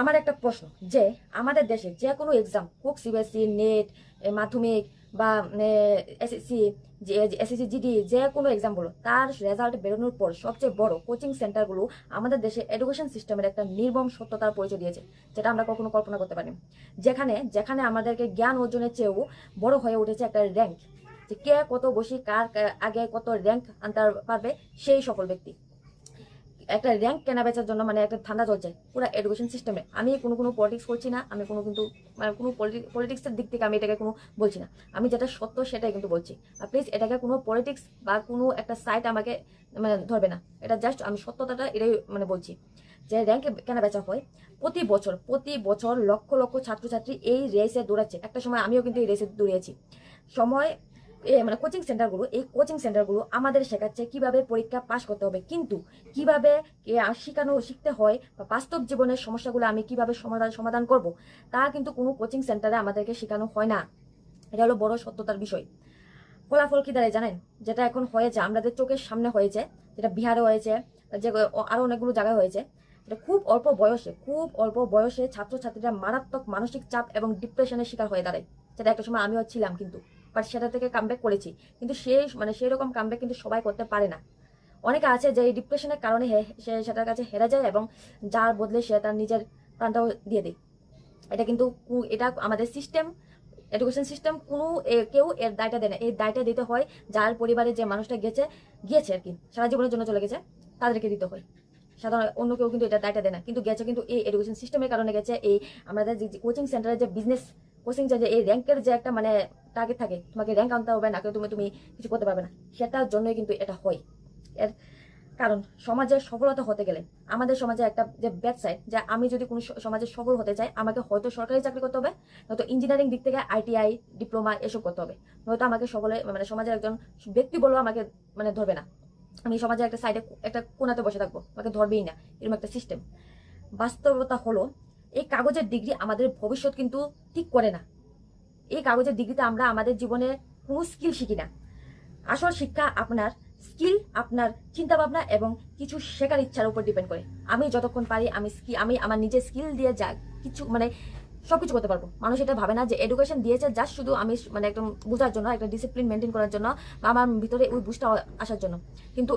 আমার একটা প্রশ্ন যে আমাদের দেশে যে কোনো এক্সাম হোক সিবিএসসি নেট মাধ্যমিক বা এসএসসি এসএসসি জিডি যে কোনো এক্সাম বলো তার রেজাল্ট বেরোনোর পর সবচেয়ে বড় কোচিং সেন্টারগুলো আমাদের দেশে এডুকেশন সিস্টেমের একটা নির্মম সত্যতার পরিচয় দিয়েছে, যেটা আমরা কখনো কল্পনা করতে পারিনি। যেখানে যেখানে আমাদেরকে জ্ঞান অর্জনের চেয়েও বড় হয়ে উঠেছে একটা র্যাঙ্ক, যে কে কত বসে কার আগে কত র্যাঙ্ক আনতে পারবে সেই সকল ব্যক্তি। একটা র্যাঙ্ক কেনা বেচার জন্য মানে একটা ঠান্ডা চলছে পুরো এডুকেশন সিস্টেমে। আমি কোনো পলিটিক্স করছি না, আমি কিন্তু মানে কোনো পলিটিক্সের দিক থেকে আমি এটাকে কোনো বলছি না, আমি যেটা সত্য সেটাই কিন্তু বলছি। আর প্লিজ এটাকে কোনো পলিটিক্স বা কোনো একটা সাইট আমাকে মানে ধরবে না, এটা জাস্ট আমি সত্যতাটা এটাই মানে বলছি। যে র্যাঙ্কে কেনা বেচা হয় প্রতি বছর লক্ষ লক্ষ ছাত্রছাত্রী এই রেসে দৌড়াচ্ছে। একটা সময় আমিও কিন্তু এই রেসে দৌড়িয়েছি। সময় মানে এই কোচিং সেন্টারগুলো আমাদের শেখাচ্ছে কিভাবে পরীক্ষা পাশ করতে হবে, কিন্তু কিভাবে শিখতে হয় বা বাস্তব জীবনের সমস্যাগুলো আমি কিভাবে সমাধান করব তা কিন্তু কোনো কোচিং সেন্টারে আমাদেরকে শেখানো হয় না। এটা হলো বড় সত্যতার বিষয়। ফলাফল কি দাঁড়ায় জানেন? যেটা এখন হয়েছে আমাদের চোখের সামনে হয়েছে, যেটা বিহারে হয়েছে, যে আরো অনেকগুলো জায়গায় হয়েছে। এটা খুব অল্প বয়সে ছাত্রছাত্রীরা মারাত্মক মানসিক চাপ এবং ডিপ্রেশনের শিকার হয়ে দাঁড়ায়, যেটা একটা সময় আমিও ছিলাম, কিন্তু বাট সেটা থেকে কামব্যাক করেছি। কিন্তু সেই রকম কামব্যাক কিন্তু সবাই করতে পারে না। অনেকে আছে যে এই ডিপ্রেশনের কারণে সে সেটার কাছে হেরে যায় এবং যার বদলে সে তার নিজের প্রাণটাও দিয়ে দেয়। এটা আমাদের সিস্টেম, এডুকেশন সিস্টেম কোনো কেউ এর দায়টা দেয় না। এই দায়টা দিতে হয় যার পরিবারে যে মানুষটা গিয়েছে আর কি, সারা জীবনের জন্য চলে গেছে, তাদেরকে দিতে হয়। সাধারণ অন্য কেউ কিন্তু এটা দায়টা দেয় না, কিন্তু গেছে কিন্তু এই এডুকেশন সিস্টেমের কারণে গেছে। এই আমাদের যে কোচিং সেন্টারের যে বিজনেস কোচিং যে এই র্যাঙ্কের যে একটা মানে টার্গেট থাকে, তোমাকে র্যাঙ্ক আনতে হবে, না কেউ তুমি কিছু করতে পারবে না, সেটার জন্যই কিন্তু এটা হয়। এর কারণ সমাজের সফলতা হতে গেলে আমাদের সমাজে একটা যে ব্যাক সাইড, যে আমি যদি কোনো সমাজে সফল হতে চাই আমাকে হয়তো সরকারি চাকরি করতে হবে, নয়তো ইঞ্জিনিয়ারিং দিক থেকে আইটিআই ডিপ্লোমা এসব করতে হবে, নয়তো আমাকে সকলে মানে সমাজের একজন ব্যক্তি বলবো আমাকে মানে ধরবে না। আমি সমাজের একটা সাইডে একটা কোনাতে বসে থাকবো, আমাকে ধরবেই না, এরকম একটা সিস্টেম। বাস্তবতা হলো এই কাগজের ডিগ্রি আমাদের ভবিষ্যৎ কিন্তু ঠিক করে না। এই কাগজের ডিগ্রিতে আমরা আমাদের জীবনে কোনো স্কিল শিখি না। আসল শিক্ষা আপনার স্কিল, আপনার চিন্তা ভাবনা এবং কিছু শেখার ইচ্ছার উপর ডিপেন্ড করে। আমি যতক্ষণ পারি আমি আমার নিজের স্কিল দিয়ে যা কিছু মানে সবকিছু করতে পারবো। মানুষ এটা ভাবে না যে এডুকেশন দিয়েছে জাস্ট শুধু আমি মানে একদম বোঝার জন্য, একটা ডিসিপ্লিন মেনটেন করার জন্য বা আমার ভিতরে ওই বুঝটা আসার জন্য। কিন্তু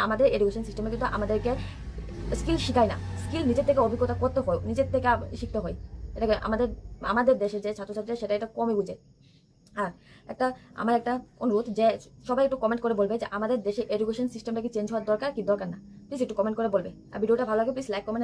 আমাদের এডুকেশন সিস্টেমে কিন্তু আমাদেরকে স্কিল শিখায় না। স্কিল নিজের থেকে অভিজ্ঞতা করতে হয়, নিজের থেকে শিখতে হয়। এটাকে আমাদের দেশে যে ছাত্রছাত্রীরা সেটা এটা কমই বুঝে। আর আমার একটা অনুরোধ যে সবাই একটু কমেন্ট করে বলবে যে আমাদের দেশে এডুকেশন সিস্টেমটা কি চেঞ্জ হওয়ার দরকার কি দরকার না। প্লিজ একটু কমেন্ট করে বলবে। আর ভিডিওটা ভালো লাগে প্লিজ লাইক কমেন্ট